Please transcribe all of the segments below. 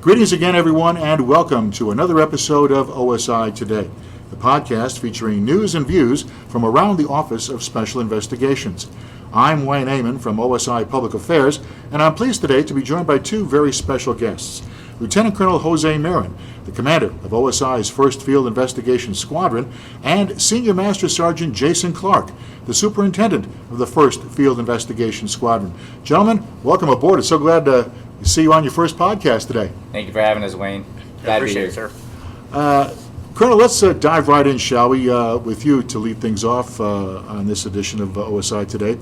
Greetings again, everyone, and welcome to another episode of OSI Today, the podcast featuring news and views from around the Office of Special Investigations. I'm Wayne Amon from OSI Public Affairs, and I'm pleased today to be joined by two very special guests. Lieutenant Colonel Jose Marin, the commander of OSI's 1st Field Investigations Squadron, and Senior Master Sergeant Jason Clark, the superintendent of the 1st Field Investigations Squadron. Gentlemen, welcome aboard. It's so glad to see you on your first podcast today. Thank you for having us, Wayne. Glad to be here, sir. Colonel, let's dive right in, shall we, with you to lead things off on this edition of OSI Today.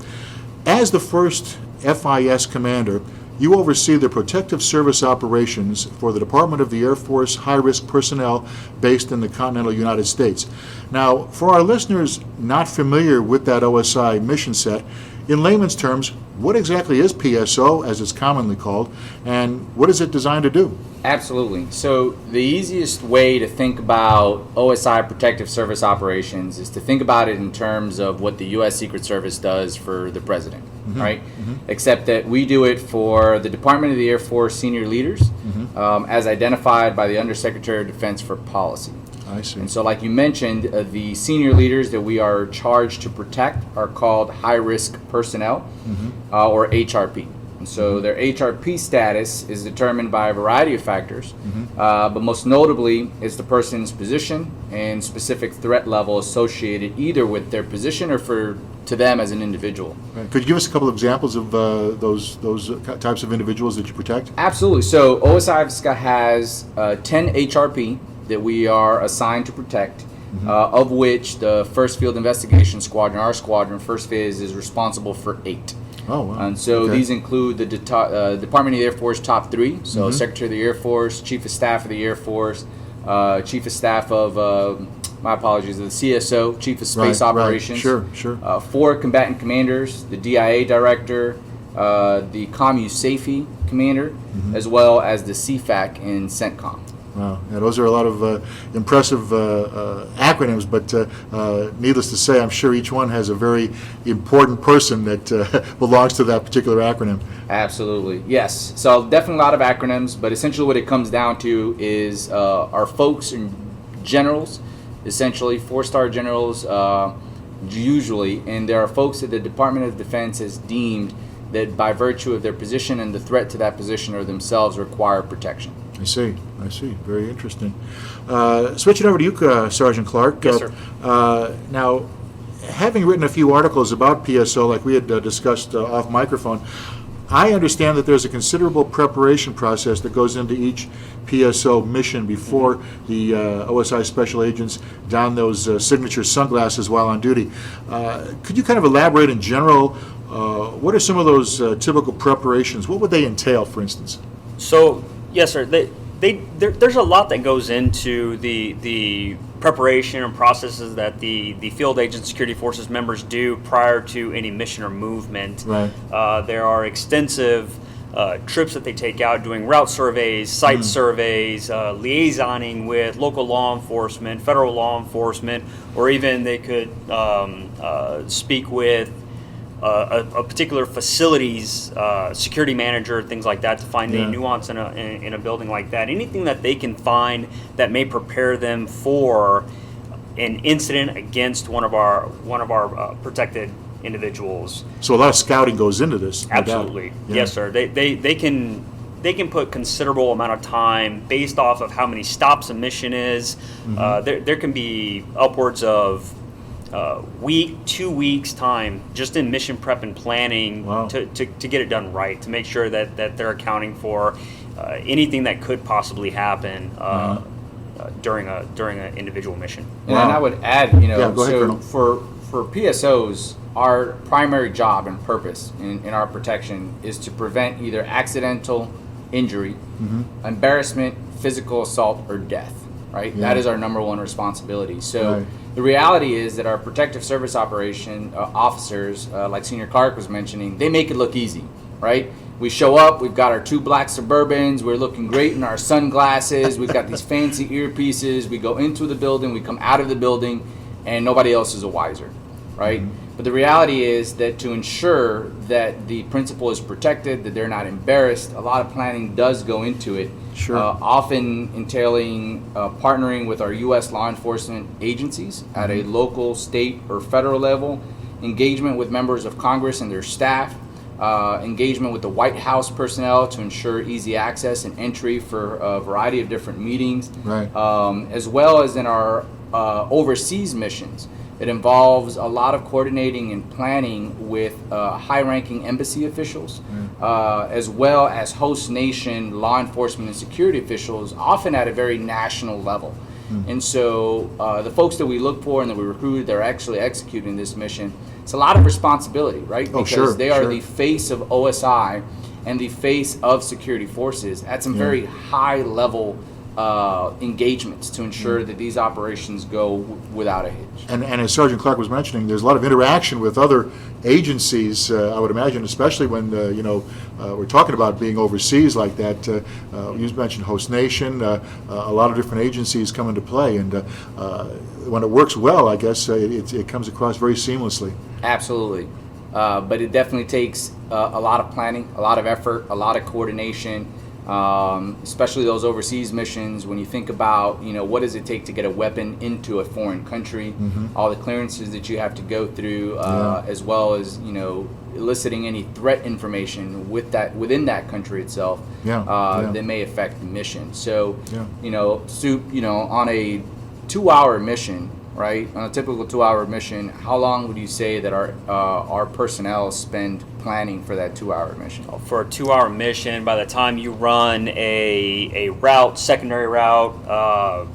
As the 1st FIS commander, you oversee the protective service operations for the Department of the Air Force high-risk personnel based in the continental United States. Now, for our listeners not familiar with that OSI mission set, in layman's terms, what exactly is PSO, as it's commonly called, and what is it designed to do? Absolutely. So the easiest way to think about OSI protective service operations is to think about it in terms of what the U.S. Secret Service does for the president, right? Except that we do it for the Department of the Air Force senior leaders, as identified by the Undersecretary of Defense for Policy. I see. And so, like you mentioned, the senior leaders that we are charged to protect are called high-risk personnel, or HRP. And so their HRP status is determined by a variety of factors, but most notably is the person's position and specific threat level associated either with their position or to them as an individual. Right. Could you give us a couple of examples of those types of individuals that you protect? Absolutely. So OSI has 10 HRP that we are assigned to protect, of which the 1st Field Investigations Squadron, our squadron, 1st FIS, is responsible for 8. Oh, wow. And so these include the Department of the Air Force top 3, so Secretary of the Air Force, Chief of Staff of the Air Force, Chief of Staff of, the CSO, Chief of Space Operations. Right. Sure. 4 combatant commanders, the DIA Director, the CommuSafe Commander, as well as the CFAC and CENTCOM. Wow, yeah, those are a lot of impressive acronyms, but needless to say, I'm sure each one has a very important person that belongs to that particular acronym. Absolutely, yes. So definitely a lot of acronyms, but essentially what it comes down to is our folks and generals, essentially 4-star generals usually, and there are folks that the Department of Defense has deemed that by virtue of their position and the threat to that position or themselves require protection. I see. Very interesting. Switching over to you, Sergeant Clark. Yes, sir. Now, having written a few articles about PSO, like we had discussed off microphone, I understand that there's a considerable preparation process that goes into each PSO mission before the OSI special agents don those signature sunglasses while on duty. Could you kind of elaborate in general, what are some of those typical preparations? What would they entail, for instance? So, yes, sir. There's a lot that goes into the preparation and processes that the field agent security forces members do prior to any mission or movement. Right. There are extensive trips that they take out doing route surveys, site surveys, liaisoning with local law enforcement, federal law enforcement, or even they could speak with a particular facility's security manager, things like that, to find any nuance in a building like that. Anything that they can find that may prepare them for an incident against one of our protected individuals. So a lot of scouting goes into this. Absolutely, yes, sir. They can put considerable amount of time based off of how many stops a mission is. There can be upwards of week, 2 weeks time just in mission prep and planning to get it done right, to make sure that they're accounting for anything that could possibly happen during an individual mission. And I would add, for PSOs, our primary job and purpose in our protection is to prevent either accidental injury, embarrassment, physical assault, or death. Right? Yeah. That is our number one responsibility. So the reality is that our protective service operation officers, like Senior Clark was mentioning, they make it look easy, right? We show up, we've got our 2 black Suburbans, we're looking great in our sunglasses, we've got these fancy earpieces, we go into the building, we come out of the building, and nobody else is a wiser, right? But the reality is that to ensure that the principal is protected, that they're not embarrassed, a lot of planning does go into it. Sure. Often entailing partnering with our U.S. law enforcement agencies at a local, state, or federal level, engagement with members of Congress and their staff, engagement with the White House personnel to ensure easy access and entry for a variety of different meetings, Right. As well as in our overseas missions. It involves a lot of coordinating and planning with high-ranking embassy officials, as well as host nation law enforcement and security officials, often at a very national level. And so the folks that we look for and that we recruit that are actually executing this mission, it's a lot of responsibility, right? Oh, Because sure, they are sure. the face of OSI and the face of security forces at some very high-level engagements to ensure that these operations go without a hitch. And as Sergeant Clark was mentioning, there's a lot of interaction with other agencies, I would imagine, especially when, we're talking about being overseas like that. You mentioned host nation, a lot of different agencies come into play, and when it works well, I guess it comes across very seamlessly. Absolutely. But it definitely takes a lot of planning, a lot of effort, a lot of coordination, especially those overseas missions. When you think about, what does it take to get a weapon into a foreign country, all the clearances that you have to go through, as well as, eliciting any threat information within that country itself that may affect the mission. So, on a 2-hour mission, right? On a typical 2-hour mission, how long would you say that our personnel spend planning for that 2-hour mission? For a 2-hour mission, by the time you run a route, secondary route,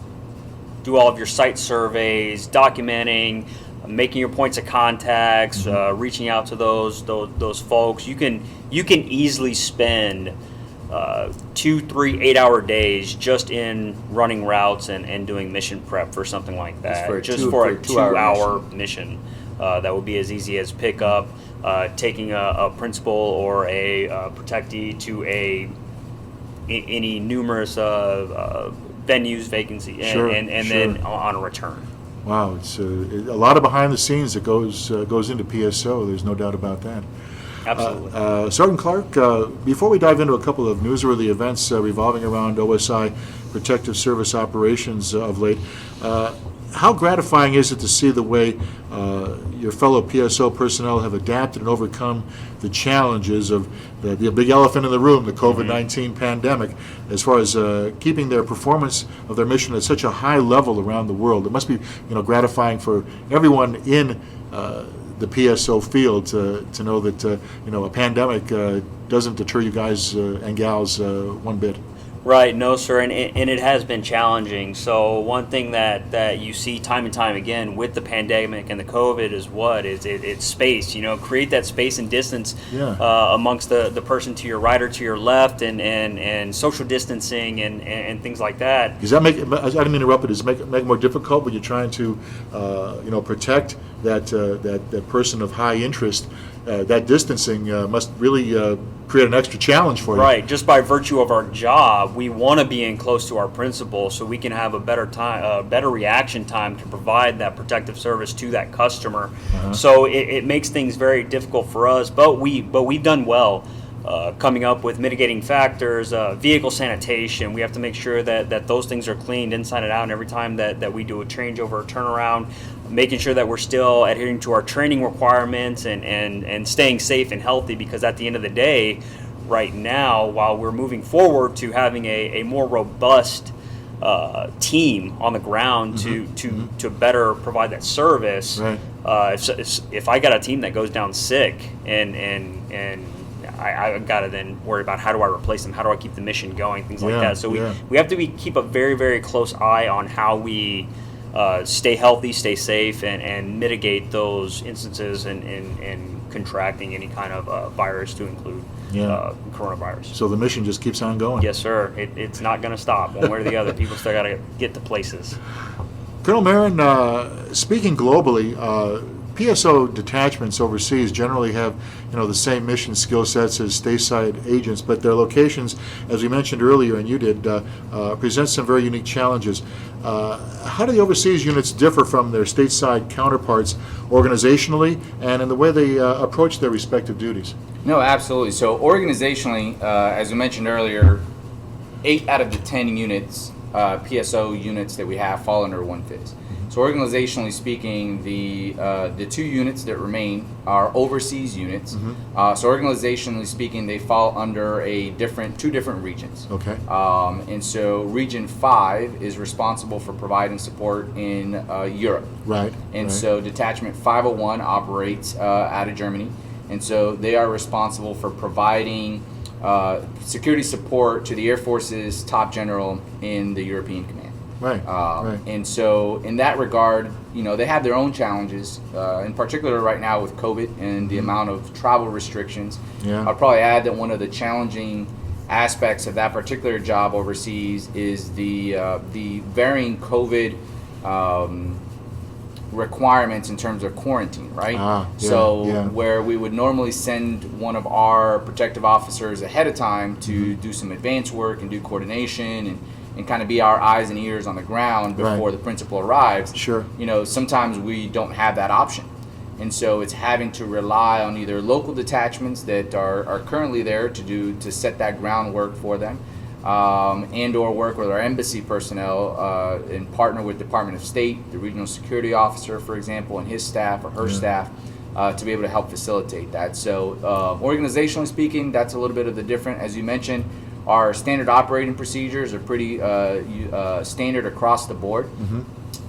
do all of your site surveys, documenting, making your points of contacts, reaching out to those folks, you can easily spend 2, 3, 8-hour days just in running routes and doing mission prep for something like that. Just for a 2-hour mission. That would be as easy as pick up, taking a principal or a protectee to any numerous venues, vacancy, and then on a return. Wow, it's a lot of behind the scenes that goes into PSO. There's no doubt about that. Absolutely. Sergeant Clark, before we dive into a couple of newsworthy events revolving around OSI Protective Service operations of late, how gratifying is it to see the way your fellow PSO personnel have adapted and overcome the challenges of the big elephant in the room, the COVID-19 pandemic, as far as keeping their performance of their mission at such a high level around the world? It must be gratifying for everyone in the PSO field to know that a pandemic doesn't deter you guys and gals one bit. Right, no, sir, and it has been challenging. So one thing that you see time and time again with the pandemic and the COVID is it's space. Create that space and distance amongst the person to your right or to your left, and social distancing and things like that. Does that make? I didn't mean to interrupt, but does it make it more difficult when you're trying to protect that person of high interest? That distancing must really create an extra challenge for you. Right. Just by virtue of our job, we want to be in close to our principal so we can have a better reaction time to provide that protective service to that customer. So it makes things very difficult for us, but we've done well. Coming up with mitigating factors, vehicle sanitation. We have to make sure that those things are cleaned inside and out, and every time that we do a changeover or turnaround, making sure that we're still adhering to our training requirements and staying safe and healthy, because at the end of the day, right now, while we're moving forward to having a more robust team on the ground to better provide that service, right. If I got a team that goes down sick and I got to then worry about how do I replace them, how do I keep the mission going, things like that. So we have to keep a very, very close eye on how we stay healthy, stay safe, and mitigate those instances and contracting any kind of virus, to include coronavirus. So the mission just keeps on going. Yes, sir. It's not going to stop one way or the other. People still got to get to places. Colonel Marin, speaking globally, PSO detachments overseas generally have, the same mission skill sets as stateside agents, but their locations, as we mentioned earlier, and you did, present some very unique challenges. How do the overseas units differ from their stateside counterparts organizationally and in the way they approach their respective duties? No, absolutely. So organizationally, as we mentioned earlier, 8 out of the 10 units, PSO units that we have fall under one FIS. So organizationally speaking, the 2 units that remain are overseas units. So organizationally speaking, they fall under two different regions. Okay. And so Region 5 is responsible for providing support in Europe. Right. And so Detachment 501 operates out of Germany. And so they are responsible for providing security support to the Air Force's top general in the European Command. Right. Right. And so in that regard, they have their own challenges, in particular right now with COVID and the amount of travel restrictions. Yeah. I'll probably add that one of the challenging aspects of that particular job overseas is the varying COVID requirements in terms of quarantine, right? Where we would normally send one of our protective officers ahead of time to do some advanced work and do coordination and kind of be our eyes and ears on the ground before the principal arrives. Sure. Sometimes we don't have that option. And so it's having to rely on either local detachments that are currently there to set that groundwork for them, and or work with our embassy personnel and partner with Department of State, the regional security officer, for example, and his staff or her staff to be able to help facilitate that. So organizationally speaking, that's a little bit of the different. As you mentioned, our standard operating procedures are pretty standard across the board.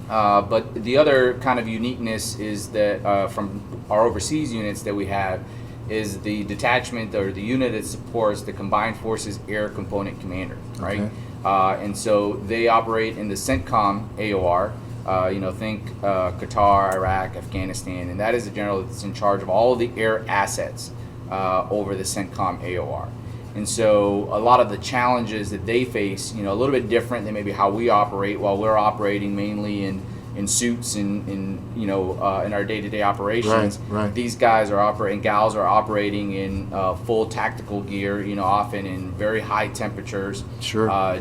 But the other kind of uniqueness is that from our overseas units that we have is the detachment or the unit that supports the Combined Forces Air Component Commander, right? Okay. And so they operate in the CENTCOM AOR. Think Qatar, Iraq, Afghanistan, and that is the general that's in charge of all of the air assets over the CENTCOM AOR. And so a lot of the challenges that they face, a little bit different than maybe how we operate while we're operating mainly in suits and in our day-to-day operations. Right. These guys are operating, gals are operating in full tactical gear, often in very high temperatures,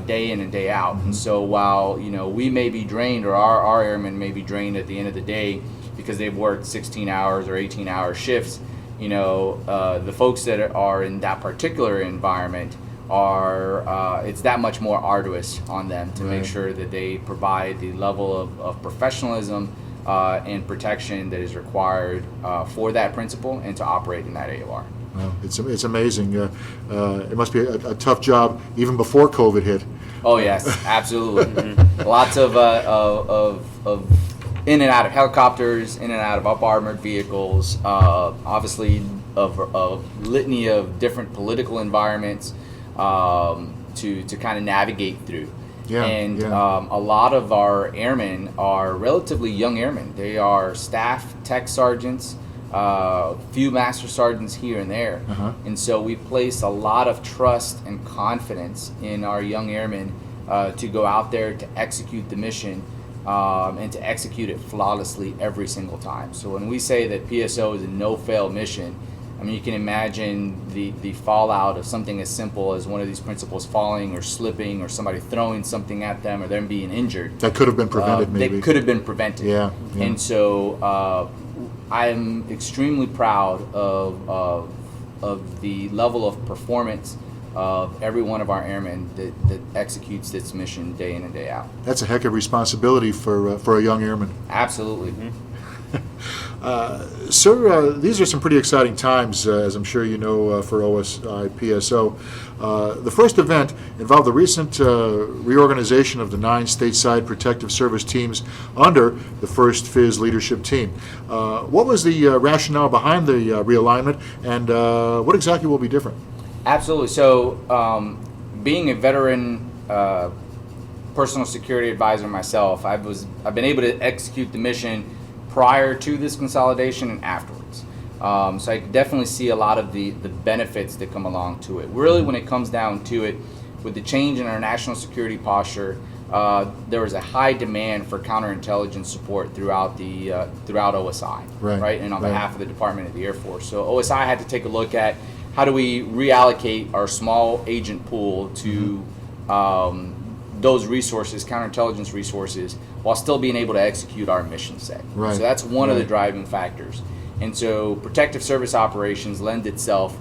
day in and day out. And so while, we may be drained, or our airmen may be drained at the end of the day because they've worked 16 hours or 18-hour shifts, the folks that are in that particular environment are, it's that much more arduous on them to make sure that they provide the level of professionalism and protection that is required for that principal and to operate in that AOR. Wow, it's amazing. It must be a tough job even before COVID hit. Oh yes, absolutely. Lots of in and out of helicopters, in and out of up-armored vehicles, obviously of litany of different political environments to kind of navigate through. A lot of our airmen are relatively young airmen. They are staff tech sergeants, few master sergeants here and there. And so we place a lot of trust and confidence in our young airmen to go out there to execute the mission and to execute it flawlessly every single time. So when we say that PSO is a no-fail mission, I mean, you can imagine the fallout of something as simple as one of these principals falling or slipping or somebody throwing something at them or them being injured. That could have been prevented, maybe. That could have been prevented. Yeah. And so I'm extremely proud of the level of performance of every one of our airmen that executes this mission day in and day out. That's a heck of responsibility for a young airman. Absolutely. Sir, these are some pretty exciting times, as I'm sure you know, for OSI PSO. The first event involved the recent reorganization of the 9 stateside protective service teams under the first FIS leadership team. What was the rationale behind the realignment, and what exactly will be different? Absolutely. So, being a veteran personal security advisor myself, I've been able to execute the mission prior to this consolidation and afterwards. So I definitely see a lot of the benefits that come along to it. Really, when it comes down to it, with the change in our national security posture, there was a high demand for counterintelligence support throughout OSI, right? And on behalf of the Department of the Air Force. So OSI had to take a look at how do we reallocate our small agent pool to those resources, counterintelligence resources, while still being able to execute our mission set. Right. So that's one of the driving factors. And so protective service operations lend itself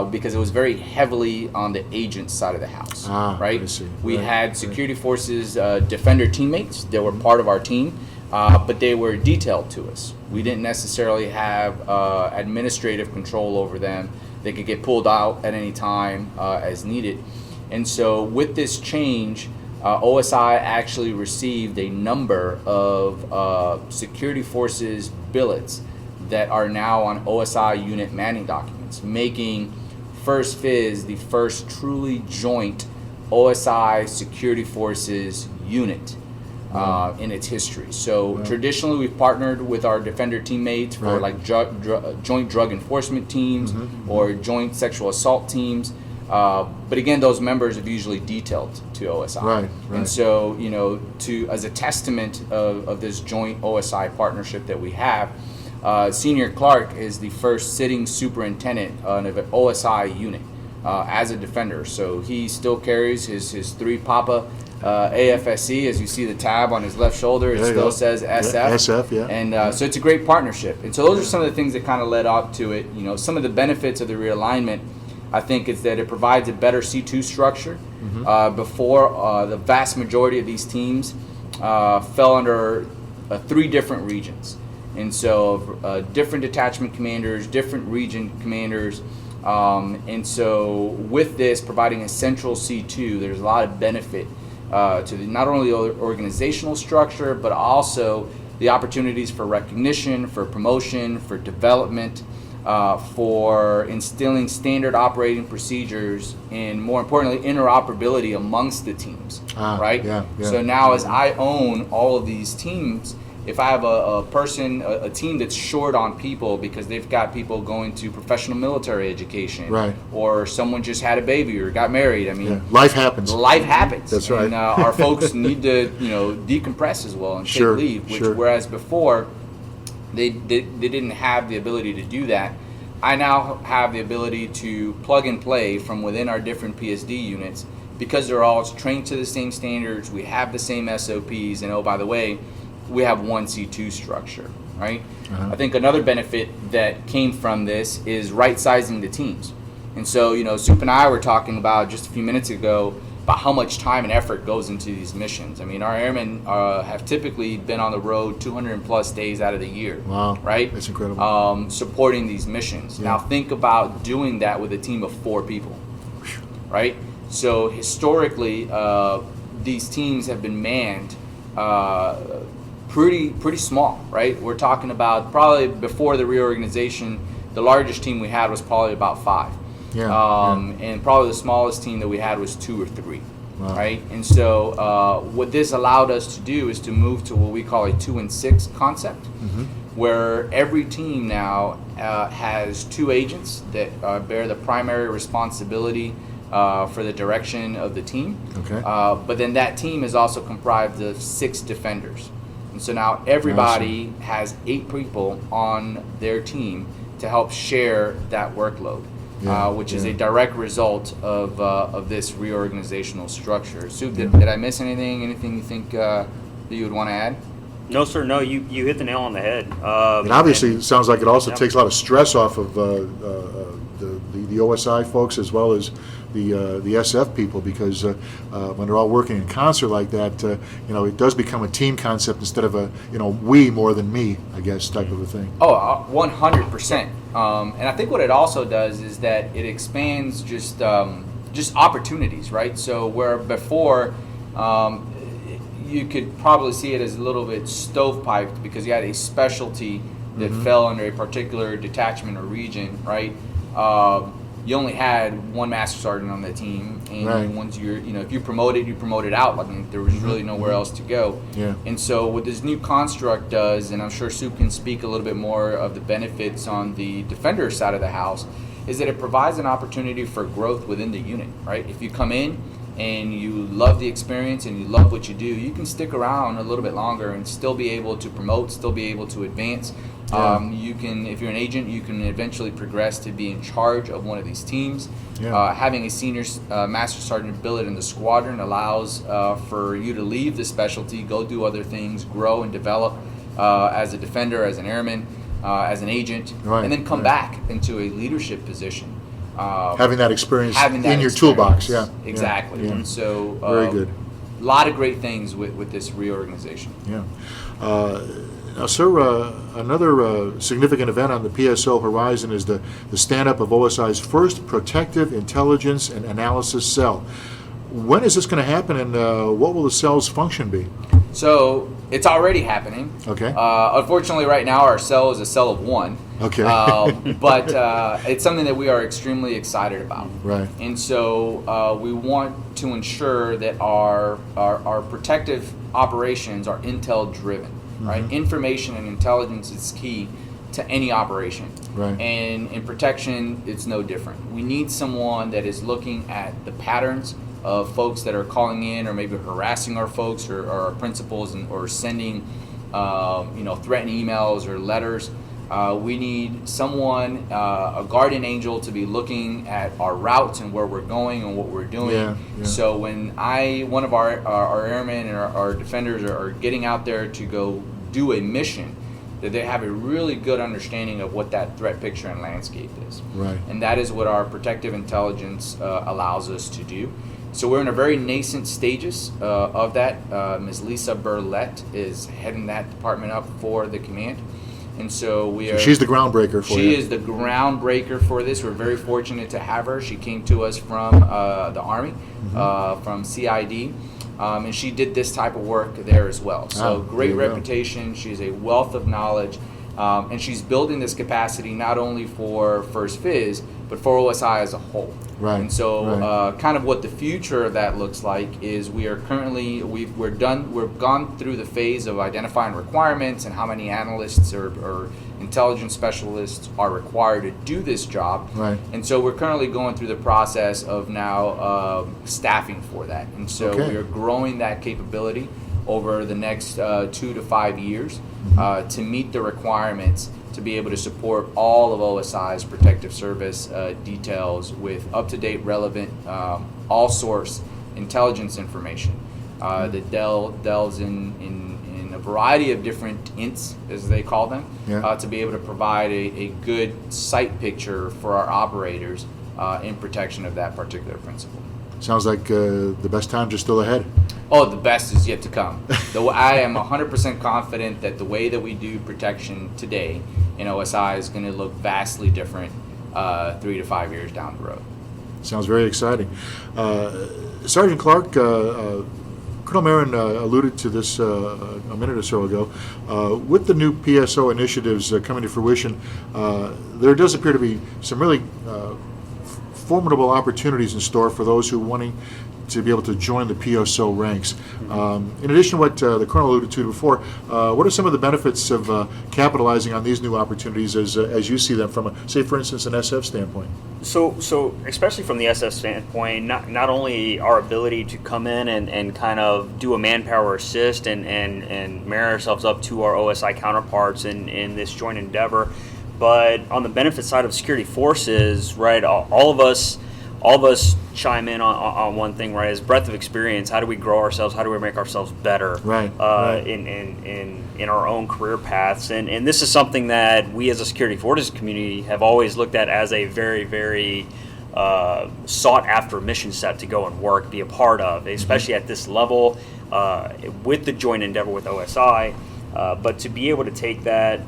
because it was very heavily on the agent side of the house, right? I see. We had security forces, defender teammates that were part of our team, but they were detailed to us. We didn't necessarily have administrative control over them. They could get pulled out at any time as needed. And so with this change, OSI actually received a number of security forces billets that are now on OSI unit manning documents, making FIS the first truly joint OSI security forces unit in its history. So traditionally we've partnered with our defender teammates for like joint drug enforcement teams or joint sexual assault teams. But again, those members have usually detailed to OSI. Right. And so, as a testament of this joint OSI partnership that we have, Senior Clark is the first sitting superintendent of an OSI unit as a defender. So he still carries his 3 Papa AFSC, as you see the tab on his left shoulder. It still says SF. Yeah, SF, yeah. And so it's a great partnership. And so those are some of the things that kind of led up to it. Some of the benefits of the realignment, I think, is that it provides a better C2 structure. Before, the vast majority of these teams fell under 3 different regions. And so different detachment commanders, different region commanders. And so with this providing a central C2, there's a lot of benefit to not only the organizational structure, but also the opportunities for recognition, for promotion, for development, for instilling standard operating procedures, and more importantly, interoperability amongst the teams, right? So now as I own all of these teams, if I have a team that's short on people because they've got people going to professional military education, or someone just had a baby or got married, life happens. Life happens. That's right. And our folks need to, decompress as well and take leave. Whereas before, they didn't have the ability to do that. I now have the ability to plug and play from within our different PSD units because they're all trained to the same standards. We have the same SOPs, and oh, by the way, we have one C2 structure, right? I think another benefit that came from this is right-sizing the teams. And so, Soup and I were talking about just a few minutes ago about how much time and effort goes into these missions. Our airmen have typically been on the road 200 plus days out of the year. Wow, right? That's incredible. Supporting these missions. Now think about doing that with a team of 4 people, right? So historically, these teams have been manned pretty small, right? We're talking about probably before the reorganization, the largest team we had was probably about 5. And probably the smallest team that we had was 2 or 3, right? And so what this allowed us to do is to move to what we call a 2 and 6 concept, where every team now has 2 agents that bear the primary responsibility for the direction of the team. But then that team is also comprised of 6 defenders. And so now everybody has 8 people on their team to help share that workload, which is a direct result of this reorganizational structure. Sue, did I miss anything? Anything you think that you would want to add? No, sir. No, you hit the nail on the head. And obviously, it sounds like it also takes a lot of stress off of the OSI folks as well as the SF people, because when they're all working in concert like that, it does become a team concept instead of a we more than me, I guess, type of a thing. Oh, 100%. And I think what it also does is that it expands just opportunities, right? So where before you could probably see it as a little bit stovepiped because you had a specialty that fell under a particular detachment or region, right? You only had one Master Sergeant on the team, and once you're, if you promoted out. There was really nowhere else to go. And so what this new construct does, and I'm sure Soup can speak a little bit more of the benefits on the defender side of the house, is that it provides an opportunity for growth within the unit, right? If you come in and you love the experience and you love what you do, you can stick around a little bit longer and still be able to promote, still be able to advance. You can, if you're an agent, you can eventually progress to be in charge of one of these teams. Having a senior Master Sergeant billet in the squadron allows for you to leave the specialty, go do other things, grow and develop as a defender, as an airman, as an agent, and then come back into a leadership position. Having that experience in your toolbox, exactly. And so, very good. A lot of great things with this reorganization. Now, sir, another significant event on the PSO horizon is the stand-up of OSI's first Protective Intelligence and Analysis Cell. When is this going to happen, and what will the cell's function be? So it's already happening. Okay. Unfortunately, right now our cell is a cell of one. Okay. But it's something that we are extremely excited about. Right. And so we want to ensure that our protective operations are intel driven. Right. Information and intelligence is key to any operation. Right. And in protection, it's no different. We need someone that is looking at the patterns of folks that are calling in or maybe harassing our folks or our principals or sending threatening emails or letters. We need someone, a guardian angel, to be looking at our routes and where we're going and what we're doing. So when one of our airmen and our defenders are getting out there to go do a mission, that they have a really good understanding of what that threat picture and landscape is. Right. And that is what our protective intelligence allows us to do. So we're in a very nascent stages of that. Ms. Lisa Burlett is heading that department up for the command. And so she's the groundbreaker for you. She is the groundbreaker for this. We're very fortunate to have her. She came to us from the Army, from CID. And she did this type of work there as well. So great reputation. She's a wealth of knowledge. And she's building this capacity not only for First FIS, but for OSI as a whole. Right. And so kind of what the future of that looks like is we've gone through the phase of identifying requirements and how many analysts or intelligence specialists are required to do this job. Right. And so we're currently going through the process of now staffing for that. And so we are growing that capability over the next 2 to 5 years to meet the requirements to be able to support all of OSI's protective service details with up-to-date, relevant, all-source intelligence information that delves in a variety of different ints, as they call them, to be able to provide a good sight picture for our operators in protection of that particular principle. Sounds like the best times are still ahead. Oh, the best is yet to come. I am 100% confident that the way that we do protection today in OSI is going to look vastly different 3 to 5 years down the road. Sounds very exciting. Sergeant Clark, Colonel Marin alluded to this a minute or so ago. With the new PSO initiatives coming to fruition, there does appear to be some really formidable opportunities in store for those who are wanting to be able to join the PSO ranks. In addition to what the Colonel alluded to before, what are some of the benefits of capitalizing on these new opportunities as you see them from, say, for instance, an SF standpoint? So especially from the SF standpoint, not only our ability to come in and kind of do a manpower assist and marry ourselves up to our OSI counterparts in this joint endeavor, but on the benefit side of security forces, right, all of us chime in on one thing, right, is breadth of experience. How do we grow ourselves? How do we make ourselves better in our own career paths? And this is something that we as a security forces community have always looked at as a very, very sought after mission set to go and work, be a part of, especially at this level with the joint endeavor with OSI. But to be able to take that,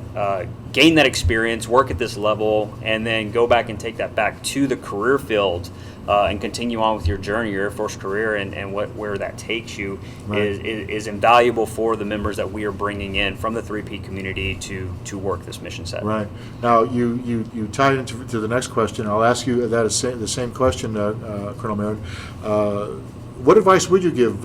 gain that experience, work at this level, and then go back and take that back to the career field and continue on with your journey, your Air Force career, and where that takes you is invaluable for the members that we are bringing in from the 3P community to work this mission set. Right. Now, you tied into the next question. I'll ask you the same question, Colonel Marin. what advice would you give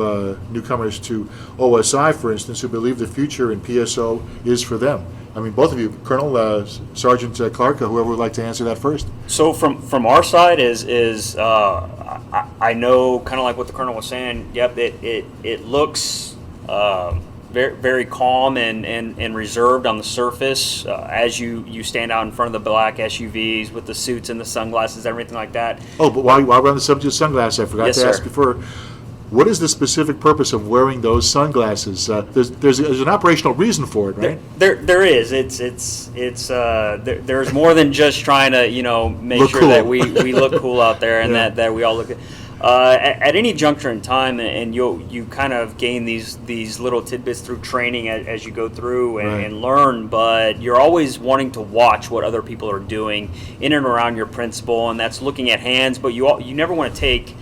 newcomers to OSI, for instance, who believe the future in PSO is for them? I mean, both of you, Colonel, Sergeant Clark, whoever would like to answer that first. So from our side is I know, kind of like what the Colonel was saying. Yep, it looks very, very calm and reserved on the surface as you stand out in front of the black SUVs with the suits and the sunglasses, everything like that. Oh, but while we're on the subject of sunglasses, I forgot to ask before. What is the specific purpose of wearing those sunglasses? There's an operational reason for it, right? There is. There's more than just trying to make look sure cool. that we look cool out there and Yeah. that we all look. At any juncture in time, and you kind of gain these little tidbits through training as you go through and learn, but you're always wanting to watch what other people are doing in and around your principal, and that's looking at hands, but you never want to take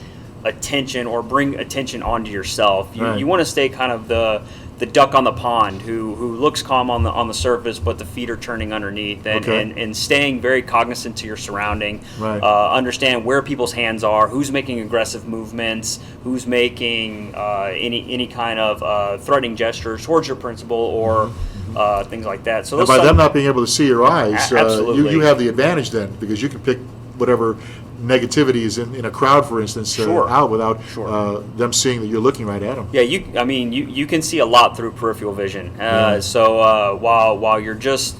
attention or bring attention onto yourself. You want to stay kind of the duck on the pond who looks calm on the surface, but the feet are turning underneath, and staying very cognizant to your surrounding. Understand where people's hands are, who's making aggressive movements, who's making any kind of threatening gestures towards your principal or things like that. So by them not being able to see your eyes, absolutely. you have the advantage then, because you can pick whatever negativity is in a crowd, for instance, out without them seeing that you're looking right at them. Yeah, you can see a lot through peripheral vision. So while you're just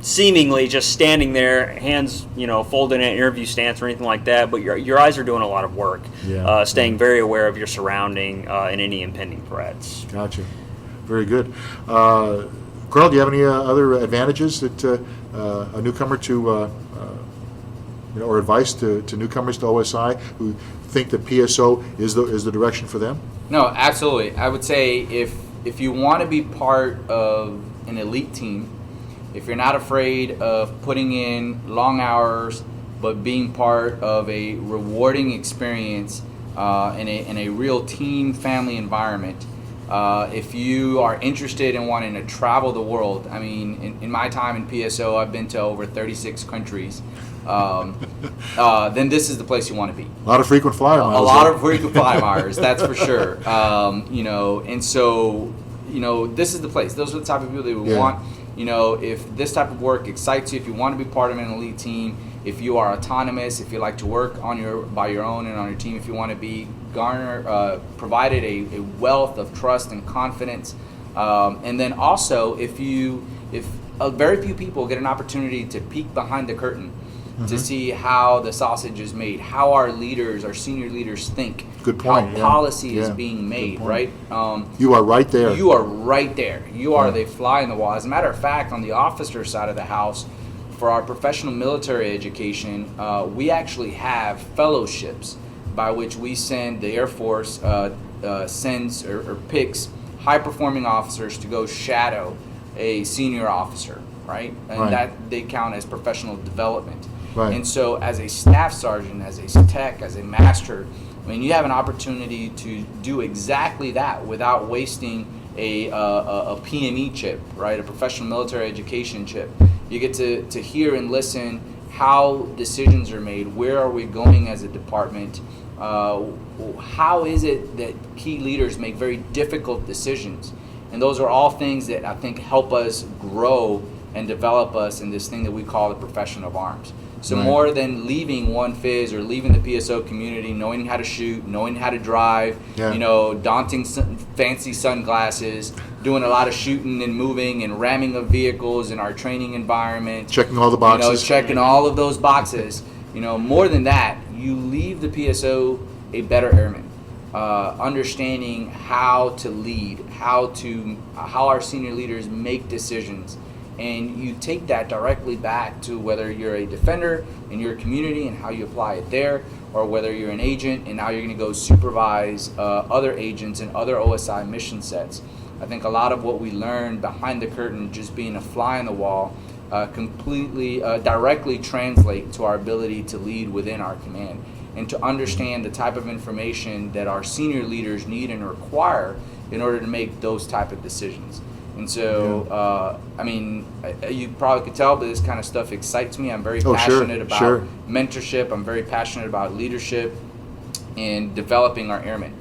seemingly just standing there, hands folded in an interview stance or anything like that, but your eyes are doing a lot of work, staying very aware of your surrounding and any impending threats. Gotcha. Very good. Colonel, do you have any other advantages that a newcomer to or advice to newcomers to OSI who think that PSO is the direction for them? No, absolutely. I would say if you want to be part of an elite team, if you're not afraid of putting in long hours, but being part of a rewarding experience in a real team family environment, if you are interested in wanting to travel the world, I mean, in my time in PSO, I've been to over 36 countries. Then this is the place you want to be. A lot of frequent flyer miles. A lot of frequent flyer miles, that's for sure. And so, this is the place. Those are the type of people that we want. If this type of work excites you, if you want to be part of an elite team, if you are autonomous, if you like to work by your own and on your team, if you want to be provided a wealth of trust and confidence, and then also if very few people get an opportunity to peek behind the curtain to see how the sausage is made, how our senior leaders think, good point, how policy is being made, right? You are right there. You are right there. You are the fly in the wall. As a matter of fact, on the officer side of the house, for our professional military education, we actually have fellowships by which we send the Air Force sends or picks high-performing officers to go shadow a senior officer, right? And that they count as professional development. And so as a staff sergeant, as a tech, as a master, I mean, you have an opportunity to do exactly that without wasting a PME chip, right? A professional military education chip. You get to hear and listen how decisions are made. Where are we going as a department? How is it that key leaders make very difficult decisions? And those are all things that I think help us grow and develop us in this thing that we call the profession of arms. So more than leaving one FIS or leaving the PSO community, knowing how to shoot, knowing how to drive, daunting fancy sunglasses, doing a lot of shooting and moving and ramming of vehicles in our training environment. Checking all the boxes. Checking all of those boxes. More than that, you leave the PSO a better airman. Understanding how to lead, how our senior leaders make decisions. And you take that directly back to whether you're a defender in your community and how you apply it there, or whether you're an agent and now you're going to go supervise other agents and other OSI mission sets. I think a lot of what we learned behind the curtain, just being a fly on the wall, completely directly translate to our ability to lead within our command and to understand the type of information that our senior leaders need and require in order to make those type of decisions. And so, you probably could tell, but this kind of stuff excites me. I'm very passionate about mentorship. I'm very passionate about leadership. in developing our airmen.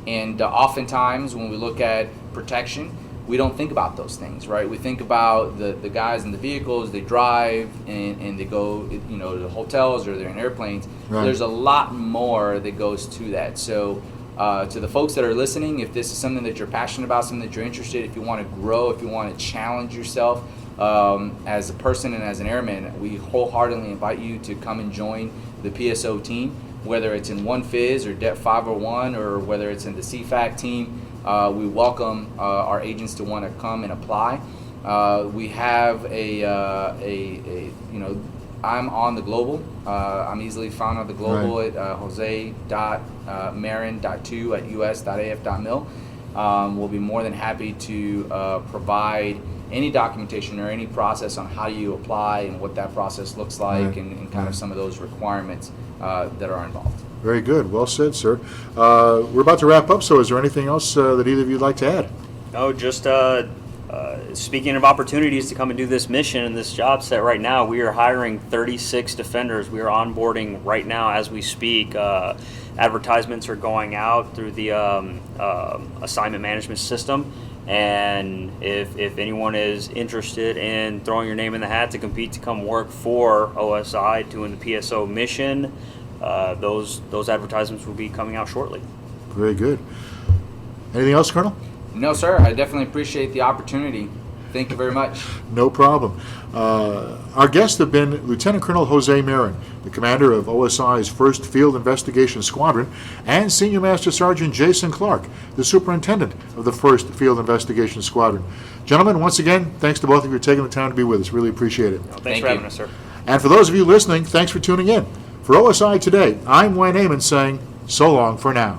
And oftentimes when we look at protection, we don't think about those things, right? We think about the guys in the vehicles, they drive and they go, to the hotels or they're in airplanes. Right. There's a lot more that goes to that. So to the folks that are listening, if this is something that you're passionate about, something that you're interested, if you want to grow, if you want to challenge yourself as a person and as an airman, we wholeheartedly invite you to come and join the PSO team, whether it's in 1FIS or Det 501 or whether it's in the CFAC team. We welcome our agents to want to come and apply. We have I'm on the global. I'm easily found on the global at jose.marin.2@us.af.mil. We'll be more than happy to provide any documentation or any process on how you apply and what that process looks like and kind of some of those requirements that are involved. Very good. Well said, sir. We're about to wrap up, so is there anything else that either of you would like to add? No, just speaking of opportunities to come and do this mission and this job set right now, we are hiring 36 defenders. We are onboarding right now as we speak. Advertisements are going out through the assignment management system. And if anyone is interested in throwing your name in the hat to compete to come work for OSI doing the PSO mission, those advertisements will be coming out shortly. Very good. Anything else, Colonel? No, sir. I definitely appreciate the opportunity. Thank you very much. No problem. Our guests have been Lieutenant Colonel Jose Marin, the commander of OSI's 1st Field Investigations Squadron, and Senior Master Sergeant Jason Clark, the superintendent of the 1st Field Investigations Squadron. Gentlemen, once again, thanks to both of you for taking the time to be with us. Really appreciate it. Thanks Thank for you. having us, sir. And for those of you listening, thanks for tuning in. For OSI Today, I'm Wayne Amon saying so long for now.